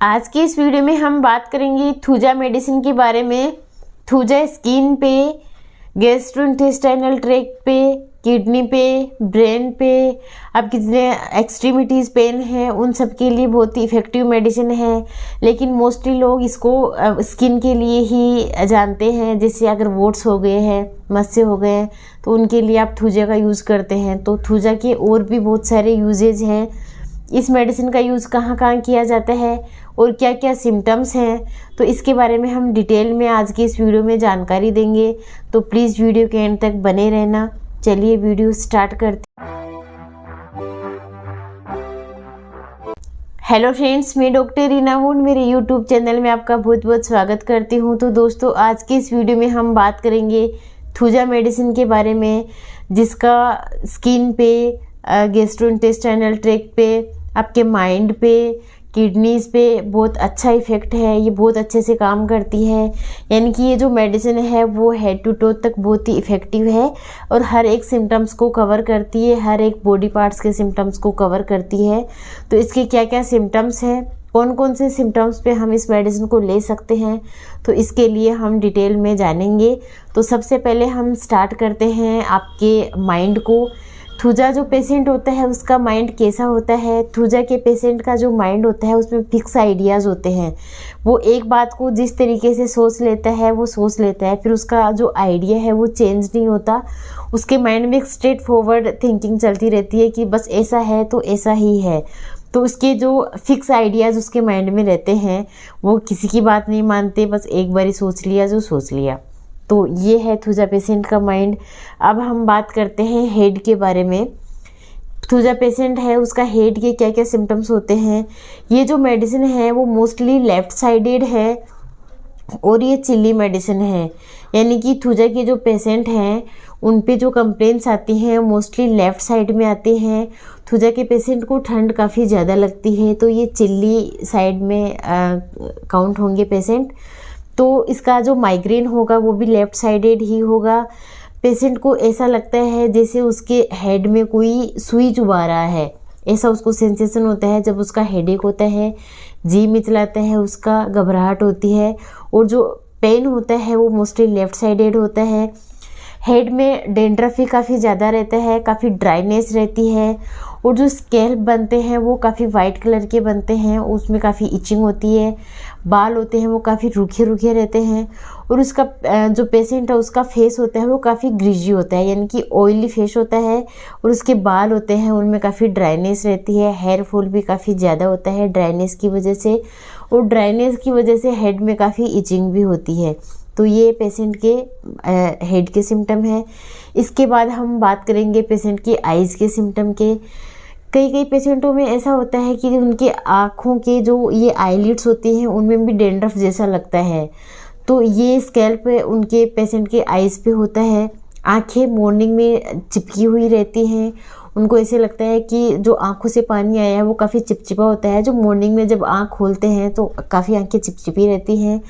आज की इस वीडियो में हम बात करेंगे थूजा मेडिसिन के बारे में। थूजा स्किन पे, गैस्ट्रोइंटेस्टाइनल ट्रैक्ट पे, किडनी पे, ब्रेन पे, आपकी जितने एक्सट्रीमिटीज़ पेन है उन सब के लिए बहुत ही इफ़ेक्टिव मेडिसिन है। लेकिन मोस्टली लोग इसको स्किन के लिए ही जानते हैं। जैसे अगर वोट्स हो गए हैं, मस्से हो गए हैं, तो उनके लिए आप थूजा का यूज़ करते हैं। तो थूजा के और भी बहुत सारे यूजेज हैं। इस मेडिसिन का यूज़ कहाँ कहाँ किया जाता है और क्या क्या सिम्टम्स हैं, तो इसके बारे में हम डिटेल में आज की इस वीडियो में जानकारी देंगे। तो प्लीज़ वीडियो के एंड तक बने रहना। चलिए वीडियो स्टार्ट करते हैं। हेलो फ्रेंड्स, मैं डॉक्टर रीना हूँ। मेरे यूट्यूब चैनल में आपका बहुत बहुत स्वागत करती हूँ। तो दोस्तों, आज की इस वीडियो में हम बात करेंगे थूजा मेडिसिन के बारे में, जिसका स्किन पे, गैस्ट्रोइंटेस्टाइनल ट्रैक्ट पे, आपके माइंड पे, किडनीज़ पे बहुत अच्छा इफ़ेक्ट है। ये बहुत अच्छे से काम करती है। यानी कि ये जो मेडिसिन है वो हेड टू टो तक बहुत ही इफ़ेक्टिव है और हर एक सिम्टम्स को कवर करती है, हर एक बॉडी पार्ट्स के सिम्टम्स को कवर करती है। तो इसके क्या क्या सिम्टम्स हैं, कौन कौन से सिम्टम्स पे हम इस मेडिसिन को ले सकते हैं, तो इसके लिए हम डिटेल में जानेंगे। तो सबसे पहले हम स्टार्ट करते हैं आपके माइंड को। थूजा जो पेशेंट होता है उसका माइंड कैसा होता है? थूजा के पेशेंट का जो माइंड होता है उसमें फिक्स आइडियाज़ होते हैं। वो एक बात को जिस तरीके से सोच लेता है वो सोच लेता है, फिर उसका जो आइडिया है वो चेंज नहीं होता। उसके माइंड में एक स्ट्रेट फॉरवर्ड थिंकिंग चलती रहती है कि बस ऐसा है तो ऐसा ही है। तो उसके जो फिक्स आइडियाज़ उसके माइंड में रहते हैं, वो किसी की बात नहीं मानते, बस एक बार ही सोच लिया जो सोच लिया। तो ये है थूजा पेशेंट का माइंड। अब हम बात करते हैं हेड के बारे में। थूजा पेशेंट है, उसका हेड के क्या क्या सिम्टम्स होते हैं। ये जो मेडिसिन है वो मोस्टली लेफ़्ट साइडेड है और ये चिल्ली मेडिसिन है। यानी कि थूजा के जो पेशेंट हैं उन पे जो कंप्लेंट्स आती हैं मोस्टली लेफ़्ट साइड में आती हैं। थूजा के पेशेंट को ठंड काफ़ी ज़्यादा लगती है, तो ये चिल्ली साइड में काउंट होंगे पेशेंट। तो इसका जो माइग्रेन होगा वो भी लेफ़्ट साइडेड ही होगा। पेशेंट को ऐसा लगता है जैसे उसके हेड में कोई सुई चुभा रहा है, ऐसा उसको सेंसेशन होता है जब उसका हेडेक होता है। जी मिचलाता है, उसका घबराहट होती है और जो पेन होता है वो मोस्टली लेफ़्ट साइडेड होता है। हेड में डेंड्रफ भी काफ़ी ज़्यादा रहता है, काफ़ी ड्राइनेस रहती है और जो स्कैल्प बनते हैं वो काफ़ी वाइट कलर के बनते हैं, उसमें काफ़ी इचिंग होती है। बाल होते हैं वो काफ़ी रूखे रूखे रहते हैं और उसका जो पेशेंट है उसका फेस होता है वो काफ़ी ग्रीजी होता है, यानी कि ऑयली फेस होता है। और उसके बाल होते हैं उनमें काफ़ी ड्राइनेस रहती है। हेयर फॉल भी काफ़ी ज़्यादा होता है ड्राइनेस की वजह से, और ड्राइनेस की वजह से हेड में काफ़ी इचिंग भी होती है। तो ये पेशेंट के हेड के सिम्टम है। इसके बाद हम बात करेंगे पेशेंट की आइज़ के सिम्टम के। कई पेशेंटों में ऐसा होता है कि उनके आँखों के जो ये आईलिड्स होती हैं उनमें भी डेंड्रफ जैसा लगता है। तो ये स्कैल्प उनके पेशेंट के आइज़ पे होता है। आँखें मॉर्निंग में चिपकी हुई रहती हैं, उनको ऐसे लगता है कि जो आँखों से पानी आया है वो काफ़ी चिपचिपा होता है। जो मॉर्निंग में जब आँख खोलते हैं तो काफ़ी आँखें चिपचिपी रहती हैं।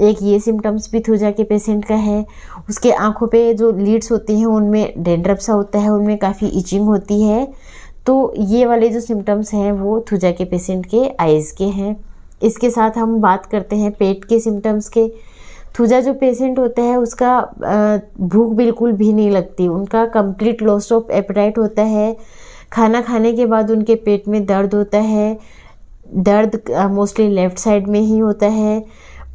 एक ये सिम्टम्स भी थूजा के पेशेंट का है। उसके आँखों पे जो लीड्स होती हैं उनमें डेंड्रफ सा होता है, उनमें काफ़ी इचिंग होती है। तो ये वाले जो सिम्टम्स हैं वो थूजा के पेशेंट के आइज़ के हैं। इसके साथ हम बात करते हैं पेट के सिम्टम्स के। थूजा जो पेशेंट होता है उसका भूख बिल्कुल भी नहीं लगती, उनका कंप्लीट लॉस ऑफ एपेटाइट होता है। खाना खाने के बाद उनके पेट में दर्द होता है। दर्द मोस्टली लेफ़्ट साइड में ही होता है।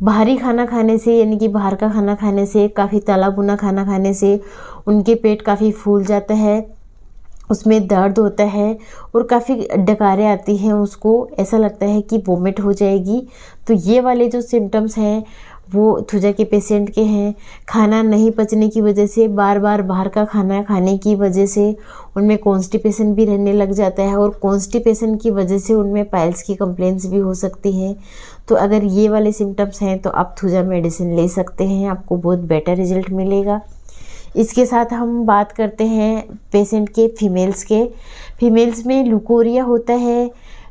बाहरी खाना खाने से, यानी कि बाहर का खाना खाने से, काफ़ी तला भुना खाना खाने से उनके पेट काफ़ी फूल जाता है, उसमें दर्द होता है और काफ़ी डकारें आती हैं, उसको ऐसा लगता है कि वोमिट हो जाएगी। तो ये वाले जो सिम्टम्स हैं वो थूजा के पेशेंट के हैं। खाना नहीं पचने की वजह से, बार बार बाहर का खाना खाने की वजह से उनमें कॉन्स्टिपेशन भी रहने लग जाता है और कॉन्स्टिपेशन की वजह से उनमें पाइल्स की कंप्लेंट्स भी हो सकती हैं। तो अगर ये वाले सिम्टम्स हैं तो आप थूजा मेडिसिन ले सकते हैं, आपको बहुत बेटर रिजल्ट मिलेगा। इसके साथ हम बात करते हैं पेशेंट के फीमेल्स के। फीमेल्स में लुकोरिया होता है।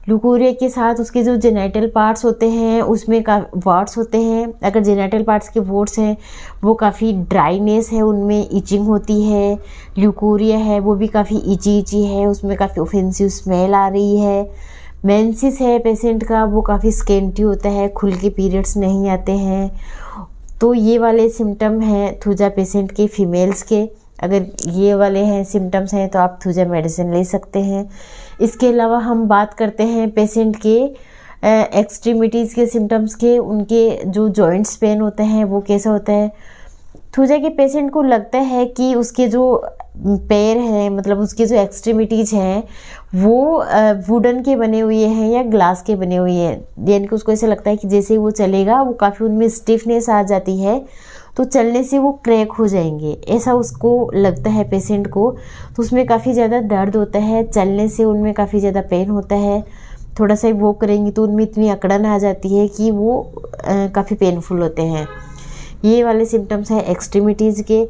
लुकोरिया के साथ उसके जो जेनिटल पार्ट्स होते हैं उसमें वार्ड्स होते हैं। अगर जेनिटल पार्ट्स के वार्ड्स हैं वो काफ़ी ड्राइनेस है, उनमें इचिंग होती है। ल्यूकोरिया है वो भी काफ़ी इची है, उसमें काफ़ी ऑफेंसिव स्मेल आ रही है। मेंसेस है पेशेंट का वो काफ़ी स्केंटी होता है, खुल के पीरियड्स नहीं आते हैं। तो ये वाले सिम्टम हैं थूजा पेशेंट के, फीमेल्स के। अगर ये वाले हैं सिम्टम्स हैं तो आप थूजा मेडिसिन ले सकते हैं। इसके अलावा हम बात करते हैं पेशेंट के एक्सट्रीमिटीज़ के सिम्टम्स के। उनके जो जॉइंट्स पेन होते हैं वो कैसा होता है। थूजा के पेशेंट को लगता है कि उसके जो पैर हैं, मतलब उसके जो एक्सट्रीमिटीज़ हैं वो वुडन के बने हुए हैं या ग्लास के बने हुए हैं, यानी कि उसको ऐसा लगता है कि जैसे वो चलेगा वो काफ़ी उनमें स्टिफनेस आ जाती है, तो चलने से वो क्रैक हो जाएंगे, ऐसा उसको लगता है पेशेंट को। तो उसमें काफ़ी ज़्यादा दर्द होता है, चलने से उनमें काफ़ी ज़्यादा पेन होता है। थोड़ा सा वो करेंगे तो उनमें इतनी अकड़न आ जाती है कि वो काफ़ी पेनफुल होते हैं। ये वाले सिम्टम्स हैं एक्सट्रीमिटीज़ के।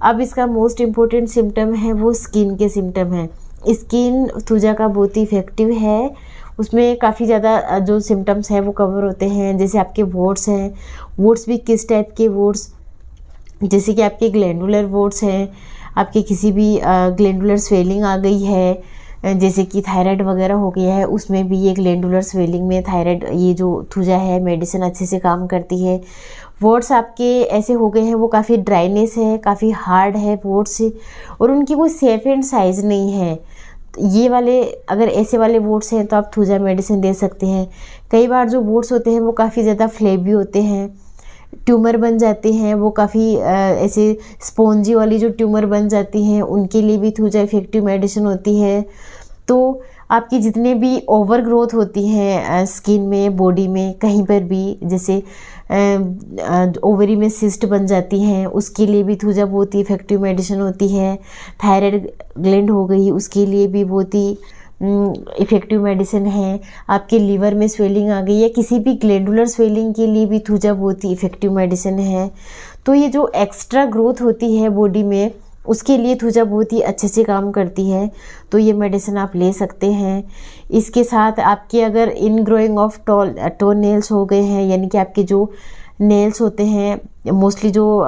अब इसका मोस्ट इम्पोर्टेंट सिम्टम है वो स्किन के सिम्टम हैं। स्किन थूजा का बहुत ही इफेक्टिव है, उसमें काफ़ी ज़्यादा जो सिम्टम्स हैं वो कवर होते हैं। जैसे आपके वोट्स हैं, वोट्स भी किस टाइप के वोट्स, जैसे कि आपके ग्लैंडुलर वोट्स हैं, आपके किसी भी ग्लैंडुलर स्वेलिंग आ गई है, जैसे कि थायराइड वगैरह हो गया है, उसमें भी ये ग्लैंडुलर स्वेलिंग में थायराइड ये जो थूजा है मेडिसिन अच्छे से काम करती है। वोट्स आपके ऐसे हो गए हैं वो काफ़ी ड्राइनेस है, काफ़ी हार्ड है वोट्स, और उनकी कोई शेप एंड साइज़ नहीं है। ये वाले अगर ऐसे वाले वोट्स हैं तो आप थूजा मेडिसिन दे सकते हैं। कई बार जो वोट्स होते हैं वो काफ़ी ज़्यादा फ्लेबी होते हैं, ट्यूमर बन जाते हैं, वो काफ़ी ऐसे स्पॉन्जी वाली जो ट्यूमर बन जाती हैं, उनके लिए भी थूजा इफेक्टिव मेडिसिन होती है। तो आपकी जितने भी ओवर ग्रोथ होती हैं स्किन में, बॉडी में, कहीं पर भी, जैसे ओवरी में सिस्ट बन जाती हैं, उसके लिए भी थूजा बहुत ही इफेक्टिव मेडिसिन होती है। थायराइड ग्लैंड हो गई उसके लिए भी बहुत ही इफेक्टिव मेडिसिन है। आपके लीवर में स्वेलिंग आ गई या किसी भी ग्लैंडुलर स्वेलिंग के लिए भी थूजा बहुत ही इफेक्टिव मेडिसिन है। तो ये जो एक्स्ट्रा ग्रोथ होती है बॉडी में उसके लिए थूजा बहुत ही अच्छे से काम करती है, तो ये मेडिसिन आप ले सकते हैं। इसके साथ आपके अगर इन ग्रोइंग ऑफ टो नेल्स हो गए हैं, यानी कि आपके जो नेल्स होते हैं मोस्टली जो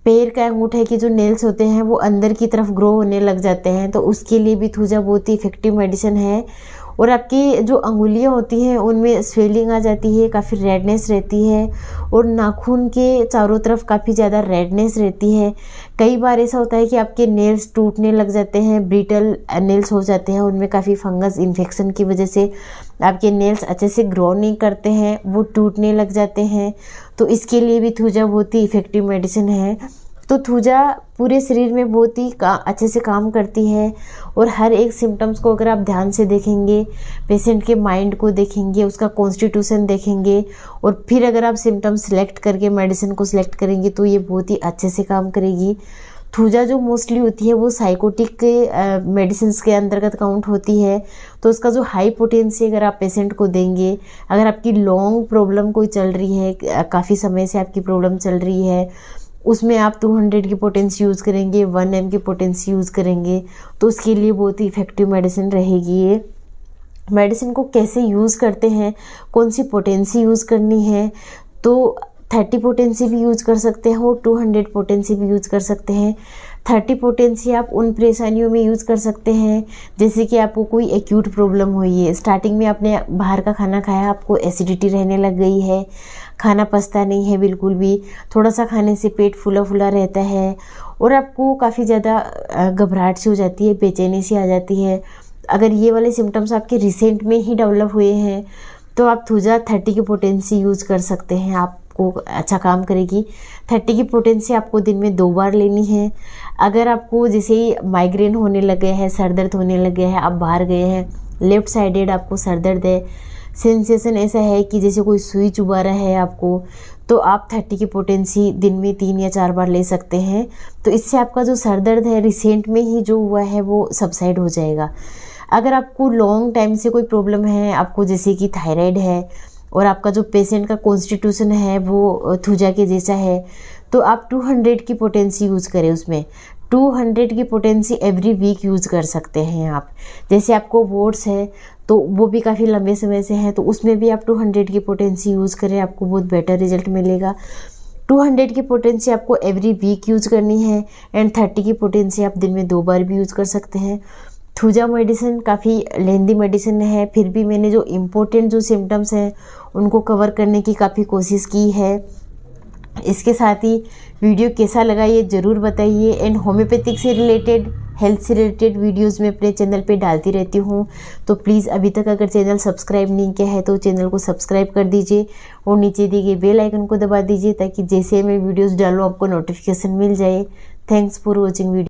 पैर का अंगूठे के जो नेल्स होते हैं वो अंदर की तरफ ग्रो होने लग जाते हैं, तो उसके लिए भी थूजा बहुत ही इफेक्टिव मेडिसिन है। और आपकी जो अंगुलियां होती हैं उनमें स्वेलिंग आ जाती है, काफ़ी रेडनेस रहती है, और नाखून के चारों तरफ काफ़ी ज़्यादा रेडनेस रहती है। कई बार ऐसा होता है कि आपके नेल्स टूटने लग जाते हैं, ब्रिटल नेल्स हो जाते हैं, उनमें काफ़ी फंगस इन्फेक्शन की वजह से आपके नेल्स अच्छे से ग्रो नहीं करते हैं, वो टूटने लग जाते हैं। तो इसके लिए भी थूजा बहुत ही इफेक्टिव मेडिसिन है। तो थूजा पूरे शरीर में बहुत ही अच्छे से काम करती है, और हर एक सिम्टम्स को अगर आप ध्यान से देखेंगे, पेशेंट के माइंड को देखेंगे, उसका कॉन्स्टिट्यूशन देखेंगे, और फिर अगर आप सिम्टम्स सेलेक्ट करके मेडिसिन को सिलेक्ट करेंगे तो ये बहुत ही अच्छे से काम करेगी। थूजा जो मोस्टली होती है वो साइकोटिक के मेडिसिन के अंतर्गत काउंट होती है, तो उसका जो हाई पोटेंसी अगर आप पेशेंट को देंगे, अगर आपकी लॉन्ग प्रॉब्लम कोई चल रही है, काफ़ी समय से आपकी प्रॉब्लम चल रही है, उसमें आप 200 की पोटेंसी यूज़ करेंगे, 1 mg की पोटेंसी यूज़ करेंगे, तो उसके लिए बहुत ही इफेक्टिव मेडिसिन रहेगी। ये मेडिसिन को कैसे यूज़ करते हैं, कौन सी पोटेंसी यूज़ करनी है, तो 30 पोटेंसी भी यूज़ कर सकते हैं और 200 पोटेंसी भी यूज़ कर सकते हैं। 30 पोटेंसी आप उन परेशानियों में यूज़ कर सकते हैं जैसे कि आपको कोई एक्यूट प्रॉब्लम हुई है, स्टार्टिंग में आपने बाहर का खाना खाया, आपको एसिडिटी रहने लग गई है, खाना पचता नहीं है बिल्कुल भी, थोड़ा सा खाने से पेट फूला फूला रहता है, और आपको काफ़ी ज़्यादा घबराहट सी हो जाती है, बेचैनी सी आ जाती है। अगर ये वाले सिम्टम्स आपके रिसेंट में ही डेवलप हुए हैं तो आप थूजा 30 की पोटेंसी यूज़ कर सकते हैं, आपको अच्छा काम करेगी। 30 की पोटेंसी आपको दिन में 2 बार लेनी है। अगर आपको जैसे ही माइग्रेन होने लगे है, सर दर्द होने लगे है, आप बाहर गए हैं, लेफ़्ट साइडेड आपको सर दर्द है, सेंसेशन ऐसा है कि जैसे कोई सुई चुभा रहा है आपको, तो आप 30 की पोटेंसी दिन में 3 या 4 बार ले सकते हैं। तो इससे आपका जो सर दर्द है रिसेंट में ही जो हुआ है वो सबसाइड हो जाएगा। अगर आपको लॉन्ग टाइम से कोई प्रॉब्लम है, आपको जैसे कि थायराइड है और आपका जो पेशेंट का कॉन्स्टिट्यूशन है वो थूजा के जैसा है, तो आप 200 की पोटेंसी यूज़ करें। उसमें 200 की पोटेंसी एवरी वीक यूज़ कर सकते हैं आप। जैसे आपको वोट्स है तो वो भी काफ़ी लंबे समय से है, तो उसमें भी आप 200 की पोटेंसी यूज़ करें, आपको बहुत बेटर रिजल्ट मिलेगा। 200 की पोटेंसी आपको एवरी वीक यूज़ करनी है, एंड 30 की पोटेंसी आप दिन में 2 बार भी यूज़ कर सकते हैं। थूजा मेडिसिन काफ़ी लेंदी मेडिसिन है, फिर भी मैंने जो इम्पोर्टेंट जो सिम्टम्स हैं उनको कवर करने की काफ़ी कोशिश की है। इसके साथ ही वीडियो कैसा लगा ये ज़रूर बताइए। एंड होम्योपैथिक से रिलेटेड, हेल्थ से रिलेटेड वीडियोस मैं अपने चैनल पे डालती रहती हूँ, तो प्लीज़ अभी तक अगर चैनल सब्सक्राइब नहीं किया है तो चैनल को सब्सक्राइब कर दीजिए और नीचे दिए गए बेल आइकन को दबा दीजिए ताकि जैसे मैं वीडियोस डालूँ आपको नोटिफिकेशन मिल जाए। Thanks for watching video.